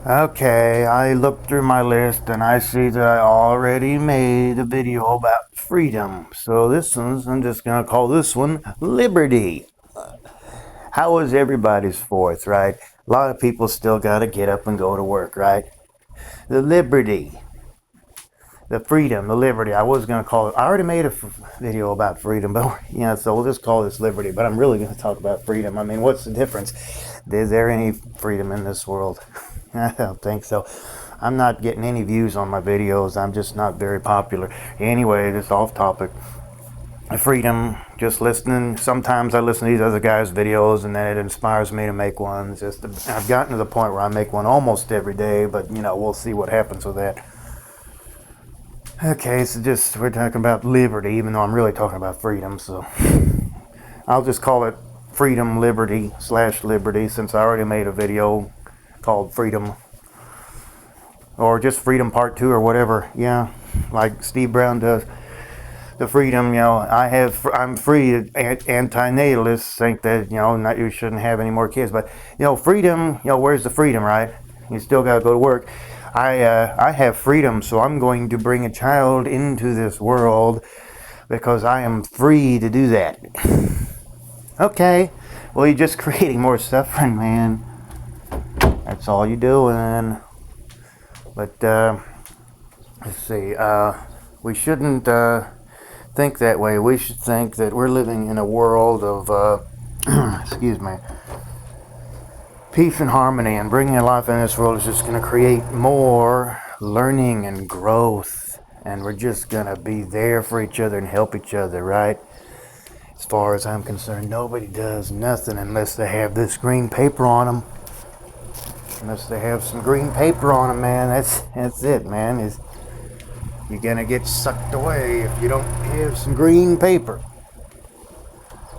Okay, I looked through my list and I see that I already made a video about freedom. So I'm just gonna call this one Liberty. How was everybody's fourth, right? A lot of people still gotta get up and go to work, right? The liberty, the freedom, the liberty. I was gonna call it, I already made a video about freedom, but yeah, so we'll just call this liberty. But I'm really gonna talk about freedom. I mean, what's the difference? Is there any freedom in this world? I don't think so. I'm not getting any views on my videos. I'm just not very popular. Anyway, just off topic. Freedom, just listening. Sometimes I listen to these other guys' videos and then it inspires me to make one. I've gotten to the point where I make one almost every day, but we'll see what happens with that. Okay, so we're talking about liberty, even though I'm really talking about freedom, so I'll just call it freedom liberty / liberty since I already made a video called freedom, or just freedom part 2 or whatever. Yeah, like Steve Brown does. The freedom, I'm free. Antinatalists think that not you shouldn't have any more kids, but freedom. Where's the freedom, right? You still gotta go to work. I have freedom, so I'm going to bring a child into this world because I am free to do that. Okay, well, you're just creating more suffering, man. That's all you're doing. But let's see. We shouldn't think that way. We should think that we're living in a world of excuse me, peace and harmony, and bringing life in this world is just going to create more learning and growth, and we're just going to be there for each other and help each other, right? As far as I'm concerned, nobody does nothing unless they have this green paper on them. Unless they have some green paper on them, man. That's it, man. You're gonna get sucked away if you don't have some green paper.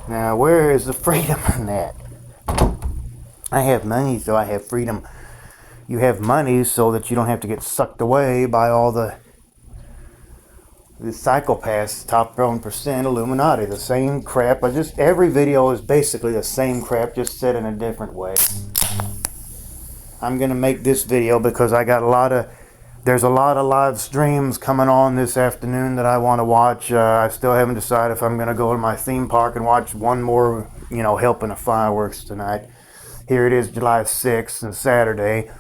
Now, where is the freedom in that? I have money, so I have freedom. You have money so that you don't have to get sucked away by all the psychopaths, top 1%, Illuminati. The same crap. Every video is basically the same crap, just said in a different way. I'm gonna make this video because there's a lot of live streams coming on this afternoon that I want to watch. I still haven't decided if I'm going to go to my theme park and watch one more, helping of fireworks tonight. Here it is, July 6th and Saturday.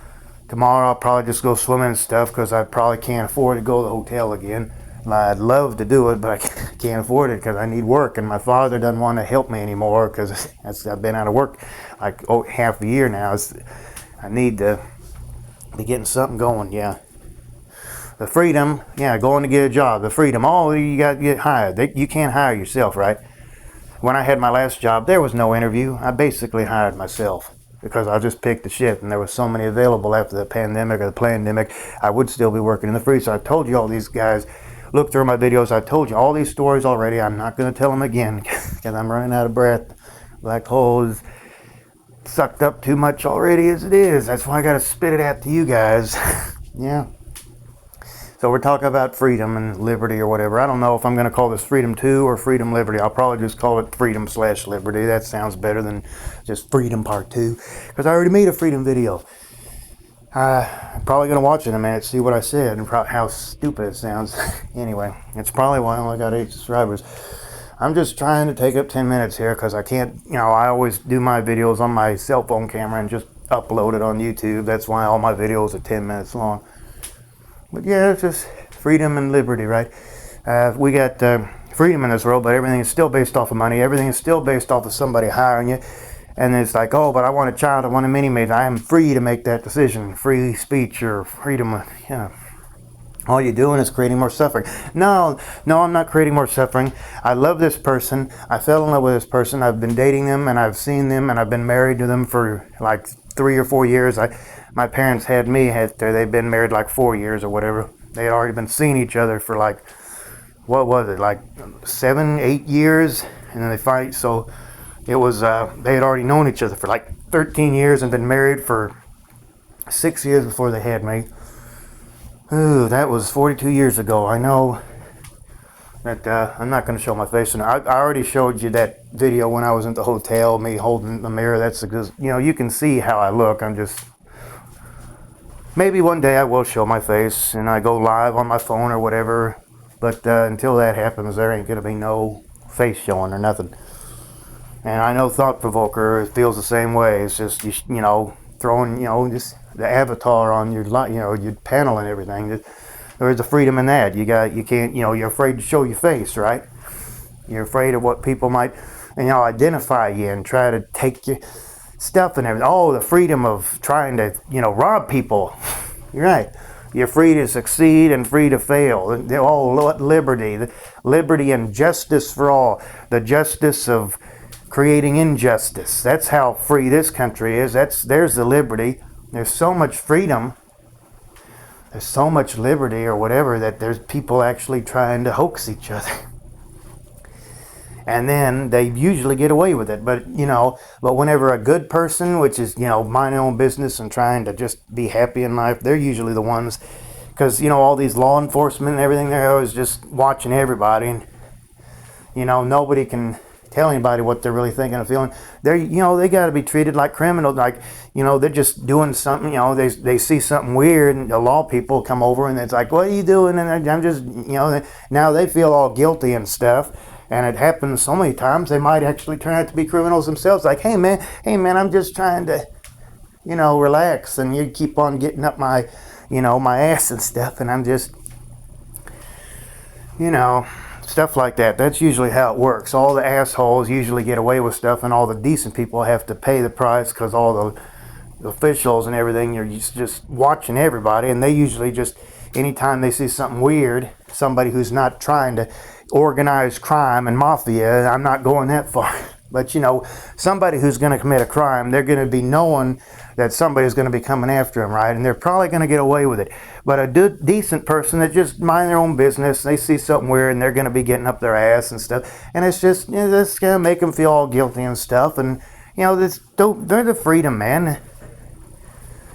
Tomorrow I'll probably just go swimming and stuff because I probably can't afford to go to the hotel again. I'd love to do it, but I can't afford it because I need work, and my father doesn't want to help me anymore because I've been out of work like half a year now. I need to be getting something going, yeah. The freedom, going to get a job. The freedom, you got to get hired. You can't hire yourself, right? When I had my last job, there was no interview. I basically hired myself because I just picked the shift, and there were so many available after the pandemic or the pandemic. I would still be working in the free. So I told you all these guys, look through my videos. I told you all these stories already. I'm not going to tell them again because I'm running out of breath. Black holes sucked up too much already as it is. That's why I got to spit it out to you guys. Yeah. So we're talking about freedom and liberty or whatever. I don't know if I'm going to call this Freedom 2 or Freedom Liberty. I'll probably just call it Freedom / Liberty. That sounds better than just Freedom Part 2 because I already made a freedom video. I'm probably going to watch it in a minute, see what I said and how stupid it sounds. Anyway, it's probably why I only got 8 subscribers. I'm just trying to take up 10 minutes here because I can't, I always do my videos on my cell phone camera and just upload it on YouTube. That's why all my videos are 10 minutes long. But yeah, it's just freedom and liberty, right? We got freedom in this world, but everything is still based off of money. Everything is still based off of somebody hiring you. And it's like, oh, but I want a child, I want a mini-mate. I am free to make that decision. Free speech or freedom, All you're doing is creating more suffering. No, I'm not creating more suffering. I love this person. I fell in love with this person. I've been dating them, and I've seen them, and I've been married to them for like 3 or 4 years. My parents had me after they'd been married like 4 years or whatever. They had already been seeing each other for like, what was it, like 7, 8 years, and then they fight. So it was, they had already known each other for like 13 years and been married for 6 years before they had me. Ooh, that was 42 years ago. I know that I'm not going to show my face. And I already showed you that video when I was in the hotel, me holding the mirror. That's because, you can see how I look. I'm just Maybe one day I will show my face and I go live on my phone or whatever. But until that happens, there ain't going to be no face showing or nothing. And I know Thought Provoker feels the same way. It's just, you know, throwing, you know, just the avatar on your, you know, your panel and everything. There's a freedom in that. You can't, you know, you're afraid to show your face, right? You're afraid of what people might, you know, identify you and try to take your stuff and everything. Oh, the freedom of trying to, you know, rob people. You're right. You're free to succeed and free to fail. Oh, liberty and justice for all. The justice of creating injustice. That's how free this country is. There's the liberty. There's so much freedom. There's so much liberty or whatever that there's people actually trying to hoax each other. And then they usually get away with it. But, you know, whenever a good person, which is, you know, mind their own business and trying to just be happy in life, they're usually the ones, because, you know, all these law enforcement and everything, they're always just watching everybody. And, you know, nobody can tell anybody what they're really thinking or feeling. They're, you know, they got to be treated like criminals. Like, you know, they're just doing something, you know, they see something weird and the law people come over and it's like, what are you doing? And I'm just, you know, now they feel all guilty and stuff. And it happens so many times, they might actually turn out to be criminals themselves. Like, hey man, I'm just trying to, you know, relax. And you keep on getting up my, you know, my ass and stuff. And I'm just, you know, stuff like that. That's usually how it works. All the assholes usually get away with stuff, and all the decent people have to pay the price because all the officials and everything, you're just watching everybody. And they usually just, anytime they see something weird, somebody who's not trying to organized crime and mafia, I'm not going that far, but you know, somebody who's going to commit a crime, they're going to be knowing that somebody's going to be coming after them, right? And they're probably going to get away with it. But a decent person that just mind their own business, they see something weird and they're going to be getting up their ass and stuff, and it's just, you know, that's going to make them feel all guilty and stuff. And you know, they're the freedom, man.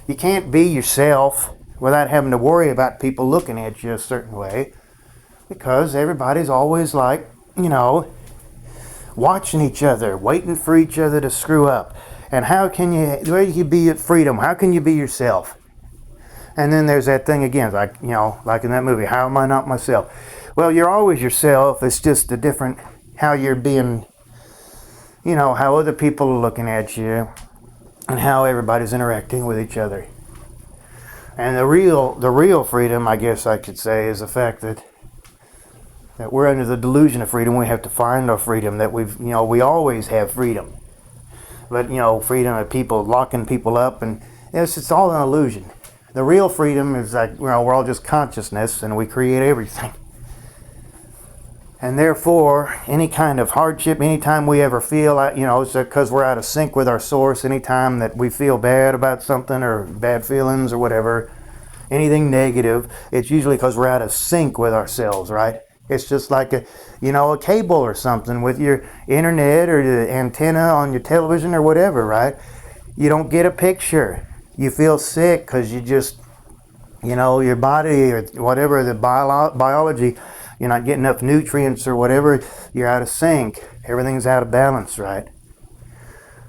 You can't be yourself without having to worry about people looking at you a certain way. Because everybody's always like, you know, watching each other, waiting for each other to screw up. And where can you be at freedom? How can you be yourself? And then there's that thing again, like, you know, like in that movie, how am I not myself? Well, you're always yourself. It's just a different, how you're being, you know, how other people are looking at you and how everybody's interacting with each other. And the real freedom, I guess I could say, is the fact that we're under the delusion of freedom. We have to find our freedom, that we always have freedom. But, you know, freedom of people, locking people up, and it's all an illusion. The real freedom is like, you know, we're all just consciousness and we create everything. And therefore, any kind of hardship, anytime we ever feel, you know, it's because we're out of sync with our source, anytime that we feel bad about something or bad feelings or whatever, anything negative, it's usually because we're out of sync with ourselves, right? It's just like a cable or something with your internet or the antenna on your television or whatever, right? You don't get a picture. You feel sick because you just, you know, your body or whatever, the biology, you're not getting enough nutrients or whatever, you're out of sync. Everything's out of balance, right?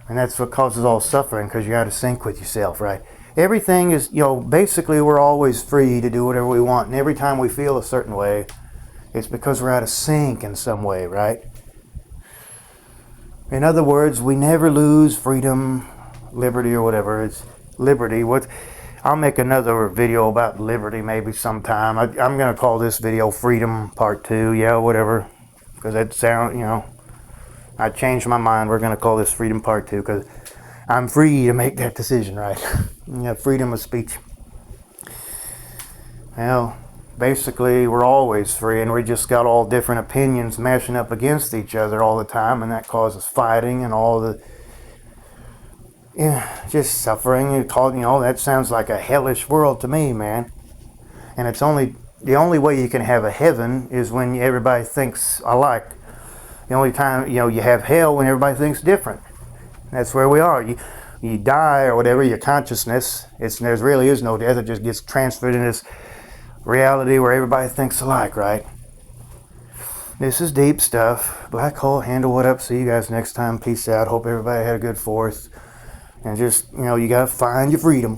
And that's what causes all suffering, because you're out of sync with yourself, right? Everything is, you know, basically we're always free to do whatever we want. And every time we feel a certain way, it's because we're out of sync in some way, right? In other words, we never lose freedom, liberty, or whatever. It's liberty. I'll make another video about liberty maybe sometime. I'm going to call this video Freedom Part 2, yeah, whatever. Because that sound, you know, I changed my mind. We're going to call this Freedom Part 2 because I'm free to make that decision, right? Yeah, freedom of speech. Well, basically, we're always free, and we just got all different opinions mashing up against each other all the time, and that causes fighting and all the, just suffering. That sounds like a hellish world to me, man. And it's the only way you can have a heaven is when everybody thinks alike. The only time, you have hell when everybody thinks different. That's where we are. You die or whatever, your consciousness, there really is no death. It just gets transferred in this reality where everybody thinks alike, right? This is deep stuff. Black Hole Handle, what up? See you guys next time. Peace out. Hope everybody had a good 4th. And just, you got to find your freedom.